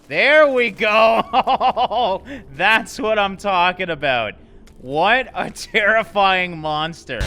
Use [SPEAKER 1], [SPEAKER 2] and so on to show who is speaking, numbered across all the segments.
[SPEAKER 1] There we go. That's what I'm talking about. What a terrifying monster.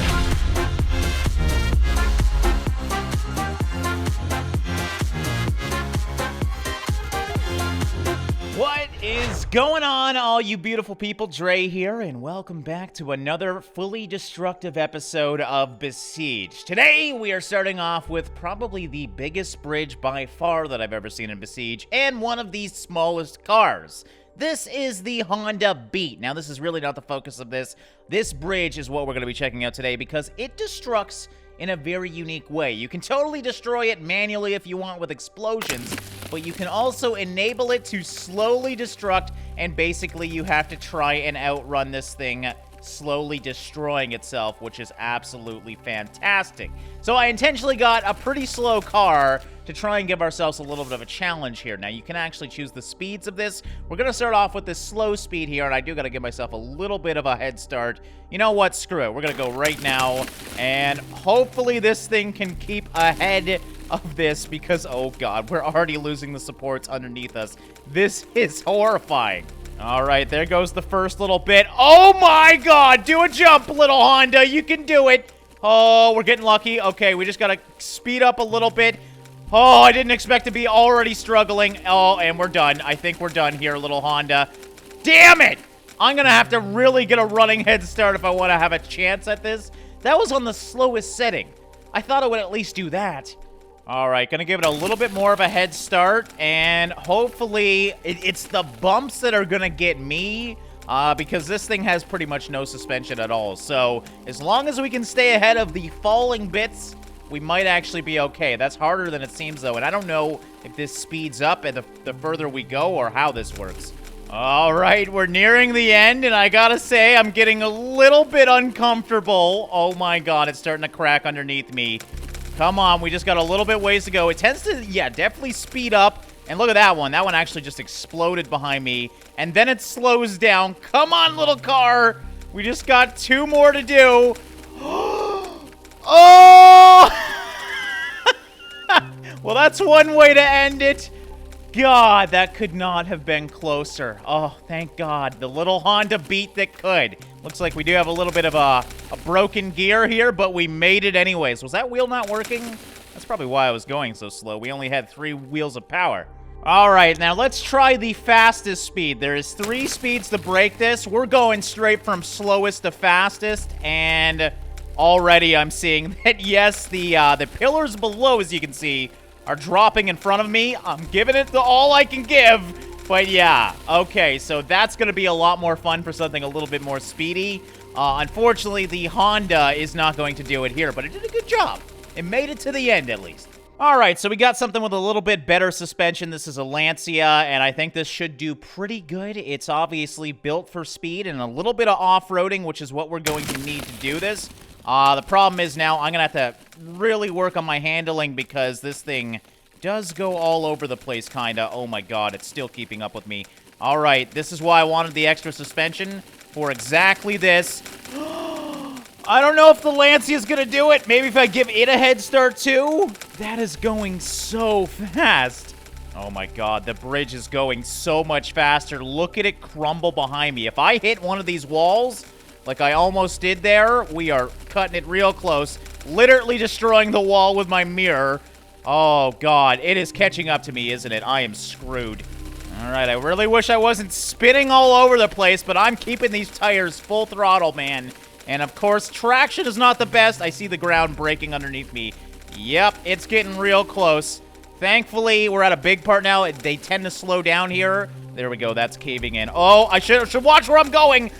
[SPEAKER 1] What is going on, all you beautiful people? Drae here, and welcome back to another fully destructive episode of Besiege. Today, we are starting off with probably the biggest bridge by far that I've ever seen in Besiege, and one of the smallest cars. This is the Honda Beat. Now, this is really not the focus of this. This bridge is what we're going to be checking out today because it destructs in a very unique way. You can totally destroy it manually if you want with explosions, but you can also enable it to slowly destruct, and basically you have to try and outrun this thing slowly destroying itself, which is absolutely fantastic. So I intentionally got a pretty slow car to try and give ourselves a little bit of a challenge here. Now, you can actually choose the speeds of this. We're going to start off with this slow speed here, and I do got to give myself a little bit of a head start. You know what? Screw it. We're going to go right now, and hopefully this thing can keep ahead of this because, oh god, we're already losing the supports underneath us. This is horrifying. All right, there goes the first little bit. Oh my god, do a jump, little Honda. You can do it. Oh, we're getting lucky. Okay, we just got to speed up a little bit. Oh, I didn't expect to be already struggling. Oh, and we're done. I think we're done here, little Honda. Damn it! I'm going to have to really get a running head start if I want to have a chance at this. That was on the slowest setting. I thought it would at least do that. All right, gonna give it a little bit more of a head start, and hopefully it's the bumps that are gonna get me, because this thing has pretty much no suspension at all. So as long as we can stay ahead of the falling bits, we might actually be okay. That's harder than it seems, though, and I don't know if this speeds up and the further we go or how this works. All right, we're nearing the end, and I gotta say, I'm getting a little bit uncomfortable. Oh my god, it's starting to crack underneath me. Come on, we just got a little bit ways to go. It tends to, yeah, definitely speed up. And look at that one. That one actually just exploded behind me. And then it slows down. Come on, little car. We just got 2 more to do. Oh! Well, that's one way to end it. God, that could not have been closer. Oh, thank God. The little Honda Beat that could. Looks like we do have a little bit of a broken gear here, but we made it anyways. Was that wheel not working? That's probably why I was going so slow. We only had 3 wheels of power. All right, now let's try the fastest speed. There is 3 speeds to break this. We're going straight from slowest to fastest, and already I'm seeing that, yes, the pillars below, as you can see, are dropping in front of me. I'm giving it the all I can give. But yeah, okay, so that's going to be a lot more fun for something a little bit more speedy. Unfortunately, the Honda is not going to do it here, but it did a good job. It made it to the end, at least. All right, so we got something with a little bit better suspension. This is a Lancia, and I think this should do pretty good. It's obviously built for speed and a little bit of off-roading, which is what we're going to need to do this. The problem is now I'm going to have to really work on my handling because this thing does go all over the place, kind of. Oh, my God. It's still keeping up with me. All right. This is why I wanted the extra suspension for exactly this. I don't know if the Lancia is going to do it. Maybe if I give it a head start, too. That is going so fast. Oh, my God. The bridge is going so much faster. Look at it crumble behind me. If I hit one of these walls, like I almost did there, we are cutting it real close. Literally destroying the wall with my mirror. Oh, God. It is catching up to me, isn't it? I am screwed. All right, I really wish I wasn't spinning all over the place, but I'm keeping these tires full throttle, man. And, of course, traction is not the best. I see the ground breaking underneath me. Yep, it's getting real close. Thankfully, we're at a big part now. They tend to slow down here. There we go. That's caving in. Oh, I should watch where I'm going.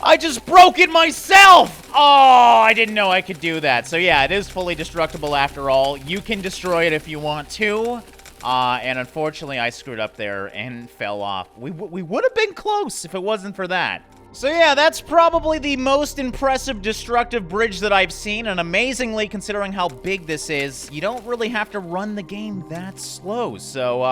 [SPEAKER 1] I just broke it myself! Oh, I didn't know I could do that. So, yeah, it is fully destructible after all. You can destroy it if you want to. And unfortunately, I screwed up there and fell off. We would have been close if it wasn't for that. So, yeah, that's probably the most impressive destructive bridge that I've seen. And amazingly, considering how big this is, you don't really have to run the game that slow. So,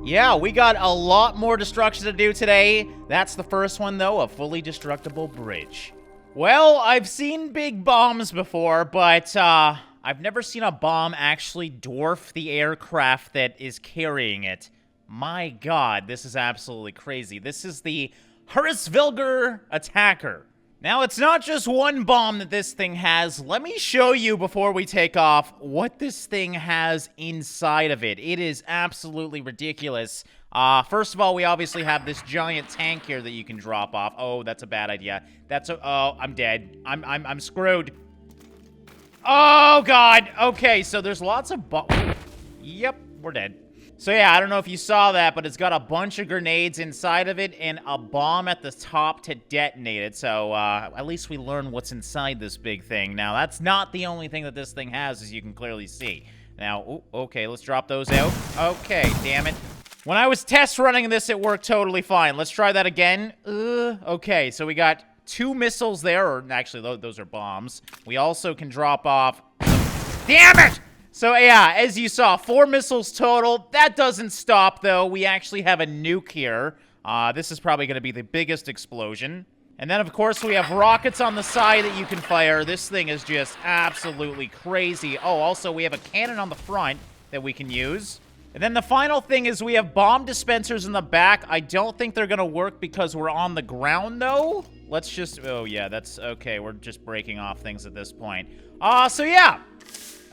[SPEAKER 1] yeah, we got a lot more destruction to do today. That's the first one, though, a fully destructible bridge. Well, I've seen big bombs before, but I've never seen a bomb actually dwarf the aircraft that is carrying it. My god, this is absolutely crazy. This is the Hurrisvilger Attacker. Now, it's not just one bomb that this thing has. Let me show you before we take off what this thing has inside of it. It is absolutely ridiculous. First of all, we obviously have this giant tank here that you can drop off. Oh, that's a bad idea. Oh, I'm dead. I'm screwed. Oh, God. Okay, so there's lots of Yep, we're dead. So yeah, I don't know if you saw that, but it's got a bunch of grenades inside of it and a bomb at the top to detonate it. So at least we learn what's inside this big thing. Now, that's not the only thing that this thing has, as you can clearly see. Now, ooh, okay, let's drop those out. Okay, damn it. When I was test running this, it worked totally fine. Let's try that again. Okay, so we got 2 missiles there, or actually, those are bombs. We also can drop off... Damn it! So, yeah, as you saw, 4 missiles total. That doesn't stop, though. We actually have a nuke here. This is probably going to be the biggest explosion. And then, of course, we have rockets on the side that you can fire. This thing is just absolutely crazy. Oh, also, we have a cannon on the front that we can use. And then the final thing is we have bomb dispensers in the back. I don't think they're going to work because we're on the ground, though. Let's just... Oh, yeah, that's... Okay, we're just breaking off things at this point. So, yeah.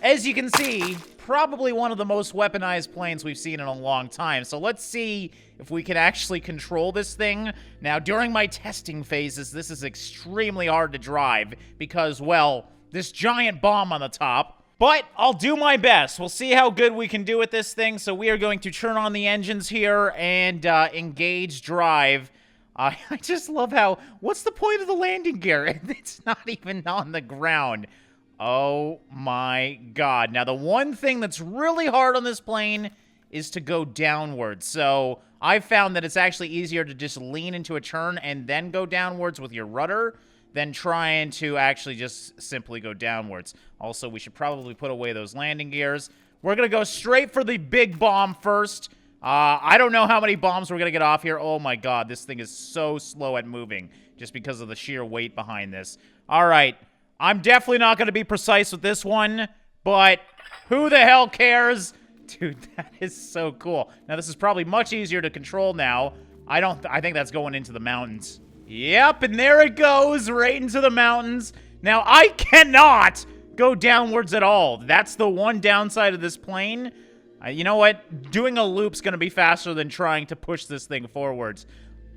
[SPEAKER 1] As you can see, probably one of the most weaponized planes we've seen in a long time. So let's see if we can actually control this thing. Now, during my testing phases, this is extremely hard to drive because, well, this giant bomb on the top. But I'll do my best. We'll see how good we can do with this thing. So we are going to turn on the engines here and engage drive. I just love how... What's the point of the landing gear? It's not even on the ground. Oh my god. Now, the one thing that's really hard on this plane is to go downwards. So, I've found that it's actually easier to just lean into a turn and then go downwards with your rudder than trying to actually just simply go downwards. Also, we should probably put away those landing gears. We're going to go straight for the big bomb first. I don't know how many bombs we're going to get off here. Oh my god, this thing is so slow at moving just because of the sheer weight behind this. All right. I'm definitely not going to be precise with this one, but who the hell cares? Dude, that is so cool. Now, this is probably much easier to control now. I think that's going into the mountains. Yep, and there it goes, right into the mountains. Now, I cannot go downwards at all. That's the one downside of this plane. You know what? Doing a loop's going to be faster than trying to push this thing forwards.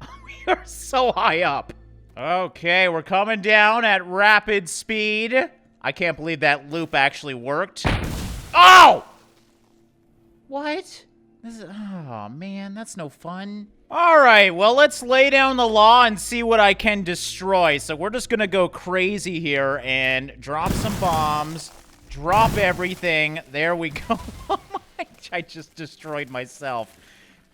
[SPEAKER 1] We are so high up. Okay, we're coming down at rapid speed. I can't believe that loop actually worked. Oh! What? Oh, man, that's no fun. All right, well, let's lay down the law and see what I can destroy. So we're just going to go crazy here and drop some bombs, drop everything. There we go. Oh, my, I just destroyed myself.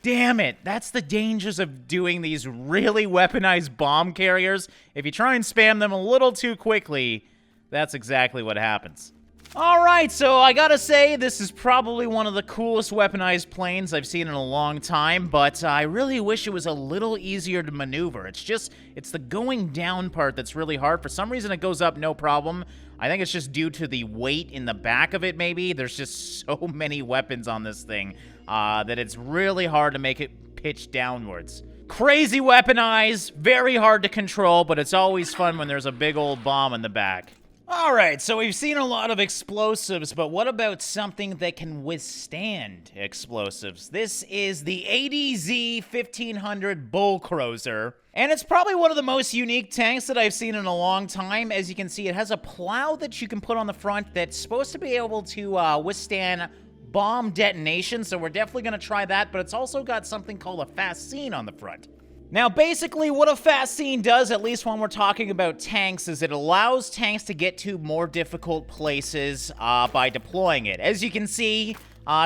[SPEAKER 1] Damn it, that's the dangers of doing these really weaponized bomb carriers. If you try and spam them a little too quickly, that's exactly what happens. Alright, so I gotta say, this is probably one of the coolest weaponized planes I've seen in a long time, but I really wish it was a little easier to maneuver. It's the going down part that's really hard. For some reason, it goes up no problem. I think it's just due to the weight in the back of it, maybe. There's just so many weapons on this thing that it's really hard to make it pitch downwards. Crazy weaponized, very hard to control, but it's always fun when there's a big old bomb in the back. Alright, so we've seen a lot of explosives, but what about something that can withstand explosives? This is the ADZ 1500 Bull Cruiser, and it's probably one of the most unique tanks that I've seen in a long time. As you can see, it has a plow that you can put on the front that's supposed to be able to withstand bomb detonation, so we're definitely going to try that, but it's also got something called a fascine on the front. Now, basically, what a fascine does, at least when we're talking about tanks, is it allows tanks to get to more difficult places by deploying it. As you can see,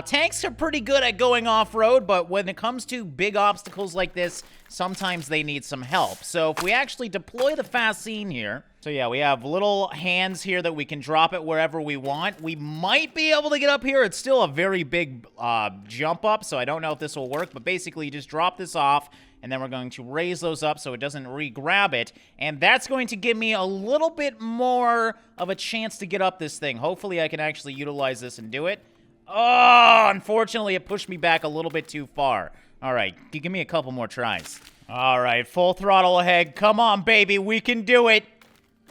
[SPEAKER 1] tanks are pretty good at going off-road, but when it comes to big obstacles like this, sometimes they need some help. So if we actually deploy the fascine here, so yeah, we have little hands here that we can drop it wherever we want. We might be able to get up here. It's still a very big jump up, so I don't know if this will work, but basically you just drop this off, and then we're going to raise those up so it doesn't re-grab it. And that's going to give me a little bit more of a chance to get up this thing. Hopefully I can actually utilize this and do it. Oh, unfortunately it pushed me back a little bit too far. All right, give me a couple more tries. All right, full throttle ahead. Come on, baby. We can do it.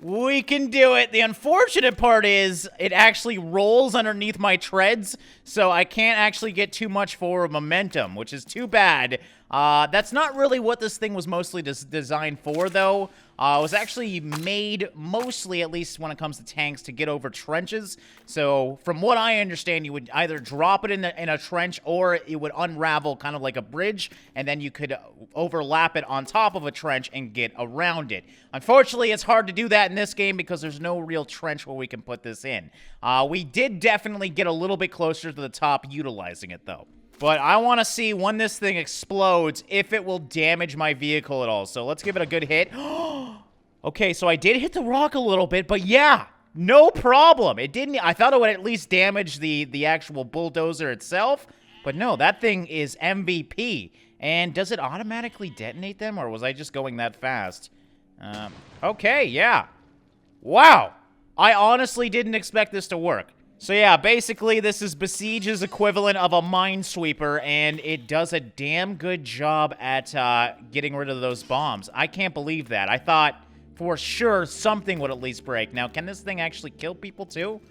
[SPEAKER 1] We can do it. The unfortunate part is it actually rolls underneath my treads, so I can't actually get too much forward momentum, which is too bad. That's not really what this thing was mostly designed for, though. It was actually made mostly, at least when it comes to tanks, to get over trenches. So, from what I understand, you would either drop it in a trench, or it would unravel kind of like a bridge, and then you could overlap it on top of a trench and get around it. Unfortunately, it's hard to do that in this game because there's no real trench where we can put this in. We did definitely get a little bit closer to the top utilizing it, though. But I want to see when this thing explodes if it will damage my vehicle at all. So let's give it a good hit. Okay, so I did hit the rock a little bit, but yeah, no problem. It didn't. I thought it would at least damage the actual bulldozer itself. But no, that thing is MVP. And does it automatically detonate them, or was I just going that fast? Okay, yeah. Wow. I honestly didn't expect this to work. So yeah, basically this is Besiege's equivalent of a minesweeper, and it does a damn good job at getting rid of those bombs. I can't believe that. I thought for sure something would at least break. Now, can this thing actually kill people too?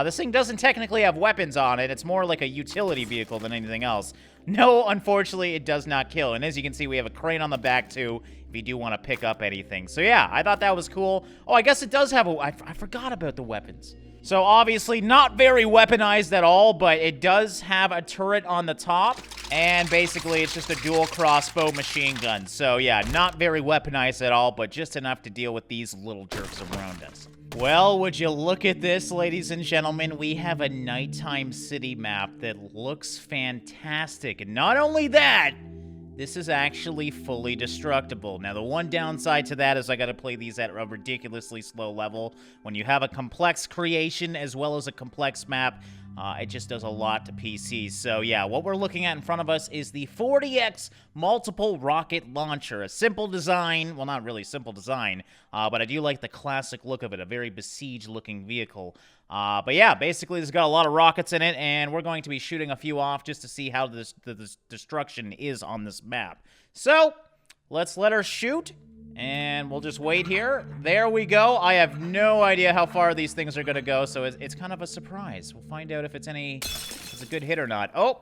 [SPEAKER 1] This thing doesn't technically have weapons on it. It's more like a utility vehicle than anything else. No, unfortunately, it does not kill. And as you can see, we have a crane on the back too, if you do want to pick up anything. So yeah, I thought that was cool. Oh, I guess it does have I forgot about the weapons. So obviously not very weaponized at all, but it does have a turret on the top, and basically it's just a dual crossbow machine gun. So yeah, not very weaponized at all, but just enough to deal with these little jerks around us. Well, would you look at this, ladies and gentlemen? We have a nighttime city map that looks fantastic. And not only that, this is actually fully destructible. Now, the one downside to that is I gotta play these at a ridiculously slow level. When you have a complex creation as well as a complex map, it just does a lot to PCs. So yeah, what we're looking at in front of us is the 40X multiple rocket launcher. A simple design, well, not really simple design, but I do like the classic look of it, a very Besiege looking vehicle. But yeah, basically this has got a lot of rockets in it, and we're going to be shooting a few off just to see how this destruction is on this map. So, let's let her shoot, and we'll just wait here. There we go. I have no idea how far these things are going to go, so it's kind of a surprise. We'll find out if it's a good hit or not. Oh,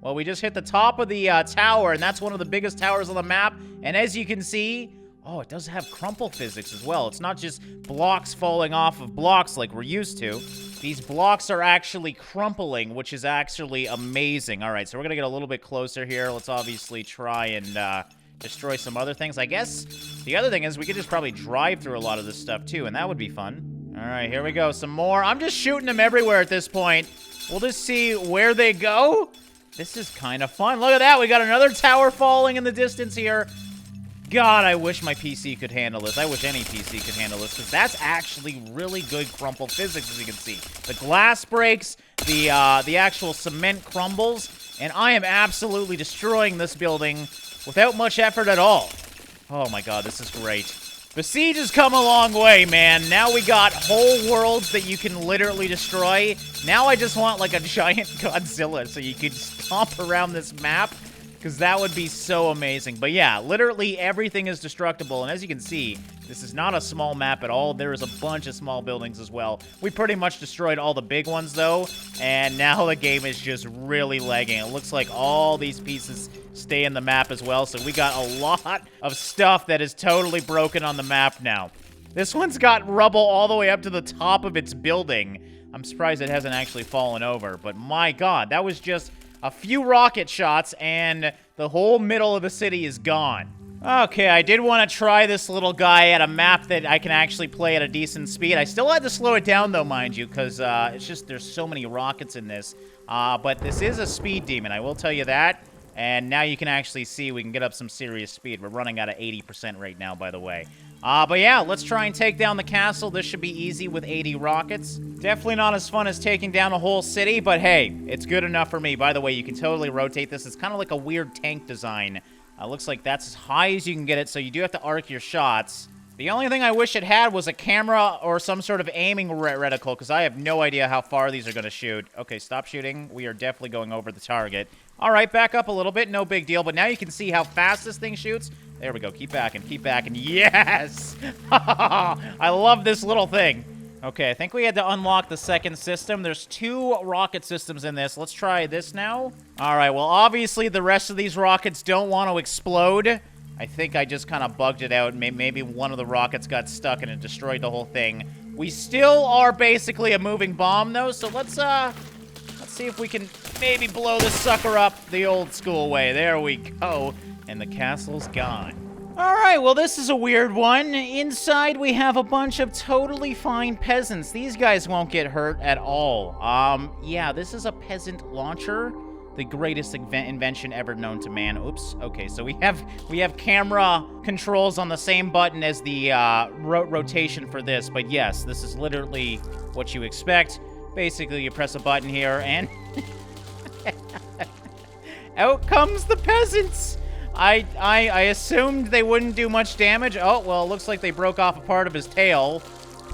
[SPEAKER 1] well, we just hit the top of the tower, and that's one of the biggest towers on the map, and as you can see, oh, it does have crumple physics as well. It's not just blocks falling off of blocks like we're used to. These blocks are actually crumpling, which is actually amazing. All right, so we're going to get a little bit closer here. Let's obviously try and destroy some other things. I guess the other thing is we could just probably drive through a lot of this stuff too, and that would be fun. All right, here we go. Some more. I'm just shooting them everywhere at this point. We'll just see where they go. This is kind of fun. Look at that. We got another tower falling in the distance here. God, I wish my PC could handle this. I wish any PC could handle this, because that's actually really good crumple physics, as you can see. The glass breaks, the actual cement crumbles, and I am absolutely destroying this building without much effort at all. Oh my god, this is great. Besiege has come a long way, man. Now we got whole worlds that you can literally destroy. Now I just want like a giant Godzilla so you can stomp around this map, because that would be so amazing. But yeah, literally everything is destructible, and as you can see, this is not a small map at all. There is a bunch of small buildings as well. We pretty much destroyed all the big ones, though, and now the game is just really lagging. It looks like all these pieces stay in the map as well, so we got a lot of stuff that is totally broken on the map now. This one's got rubble all the way up to the top of its building. I'm surprised it hasn't actually fallen over, but my god, that was just a few rocket shots, and the whole middle of the city is gone. Okay, I did want to try this little guy at a map that I can actually play at a decent speed. I still had to slow it down, though, mind you, because it's just there's so many rockets in this. But this is a speed demon, I will tell you that. And now you can actually see we can get up some serious speed. We're running at a 80% right now, by the way. But yeah, let's try and take down the castle. This should be easy with 80 rockets. Definitely not as fun as taking down a whole city, but hey, it's good enough for me. By the way, you can totally rotate this. It's kind of like a weird tank design. Looks like that's as high as you can get it, so you do have to arc your shots. The only thing I wish it had was a camera or some sort of aiming reticle, because I have no idea how far these are going to shoot. Okay, stop shooting. We are definitely going over the target. All right, back up a little bit. No big deal. But now you can see how fast this thing shoots. There we go. Keep backing. Keep backing. Yes! I love this little thing. Okay, I think we had to unlock the second system. There's 2 rocket systems in this. Let's try this now. All right, well, obviously the rest of these rockets don't want to explode. I think I just kind of bugged it out. Maybe one of the rockets got stuck and it destroyed the whole thing. We still are basically a moving bomb, though, so let's see if we can maybe blow this sucker up the old school way. There we go. And the castle's gone. All right, well, this is a weird one. Inside, we have a bunch of totally fine peasants. These guys won't get hurt at all. Yeah, this is a peasant launcher. The greatest invention ever known to man. Oops. Okay, so we have camera controls on the same button as the rotation for this. But yes, this is literally what you expect. Basically, you press a button here and out comes the peasants. I assumed they wouldn't do much damage. Oh, well, it looks like they broke off a part of his tail.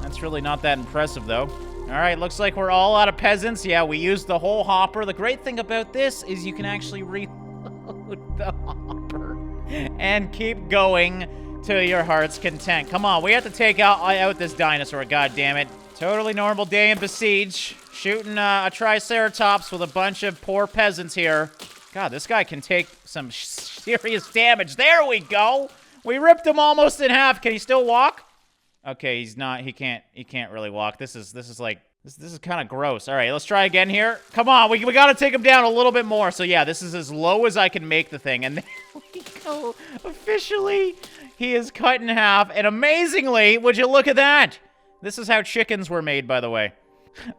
[SPEAKER 1] That's really not that impressive, though. All right, looks like we're all out of peasants. Yeah, we used the whole hopper. The great thing about this is you can actually reload the hopper and keep going to your heart's content. Come on, we have to take out this dinosaur, God damn it. Totally normal day in Besiege. Shooting a triceratops with a bunch of poor peasants here. God, this guy can take some serious damage. There we go. We ripped him almost in half. Can he still walk? Okay, he's not. He can't really walk. This is kind of gross. All right, let's try again here. Come on, we got to take him down a little bit more. So yeah, this is as low as I can make the thing. And there we go. Officially, he is cut in half. And amazingly, would you look at that? This is how chickens were made, by the way.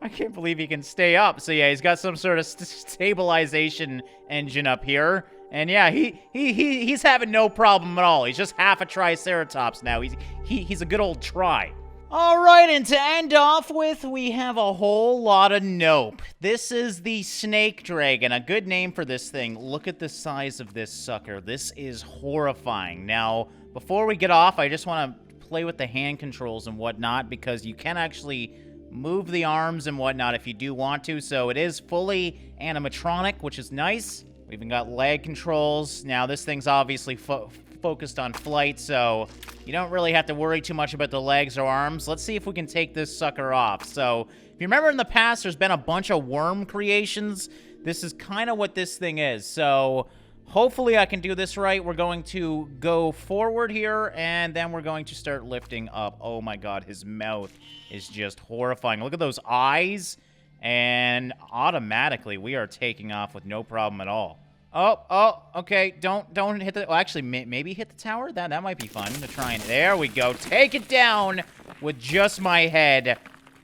[SPEAKER 1] I can't believe he can stay up. So yeah, he's got some sort of stabilization engine up here. And yeah, he's having no problem at all. He's just half a triceratops now. He's a good old try. All right, and to end off with, we have a whole lot of nope. This is the snake dragon, a good name for this thing. Look at the size of this sucker. This is horrifying. Now, before we get off, I just want to play with the hand controls and whatnot, because you can actually move the arms and whatnot if you do want to. So it is fully animatronic, which is nice. We even got leg controls. Now, this thing's obviously focused on flight, so you don't really have to worry too much about the legs or arms. Let's see if we can take this sucker off. So, if you remember in the past, there's been a bunch of worm creations. This is kind of what this thing is. So, hopefully I can do this right. We're going to go forward here, and then we're going to start lifting up. Oh my god, his mouth is just horrifying. Look at those eyes. And automatically, we are taking off with no problem at all. Oh, okay. Don't hit the... Well, actually, maybe hit the tower? That might be fun to try and... There we go. Take it down with just my head.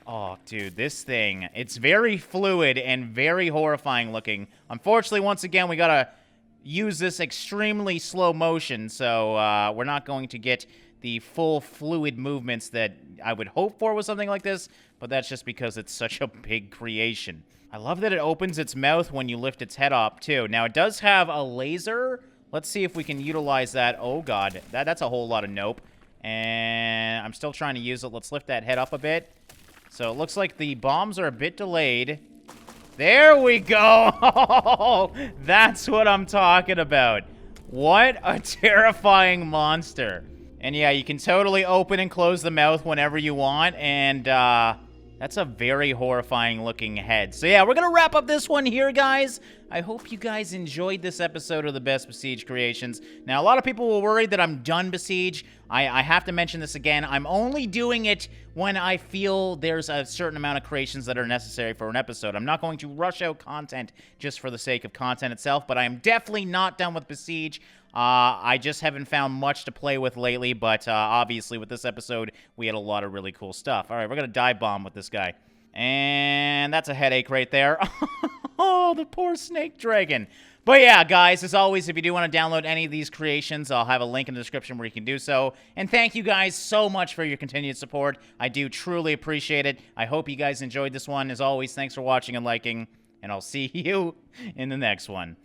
[SPEAKER 1] Oh, dude, this thing. It's very fluid and very horrifying looking. Unfortunately, once again, we gotta use this extremely slow motion, so we're not going to get the full fluid movements that I would hope for with something like this, but that's just because it's such a big creation. I love that it opens its mouth when you lift its head up, too. Now, it does have a laser. Let's see if we can utilize that. Oh, God. That's a whole lot of nope. And I'm still trying to use it. Let's lift that head up a bit. So it looks like the bombs are a bit delayed. There we go. That's what I'm talking about. What a terrifying monster. And yeah, you can totally open and close the mouth whenever you want, and that's a very horrifying looking head. So yeah, we're gonna wrap up this one here, guys. I hope you guys enjoyed this episode of the Best Besiege Creations. Now, a lot of people were worried that I'm done Besiege. I have to mention this again. I'm only doing it when I feel there's a certain amount of creations that are necessary for an episode. I'm not going to rush out content just for the sake of content itself, but I am definitely not done with Besiege. I just haven't found much to play with lately, but obviously with this episode, we had a lot of really cool stuff. All right, we're going to dive bomb with this guy. And that's a headache right there. Oh, the poor snake dragon. But yeah, guys, as always, if you do want to download any of these creations, I'll have a link in the description where you can do so. And thank you guys so much for your continued support. I do truly appreciate it. I hope you guys enjoyed this one. As always, thanks for watching and liking, and I'll see you in the next one.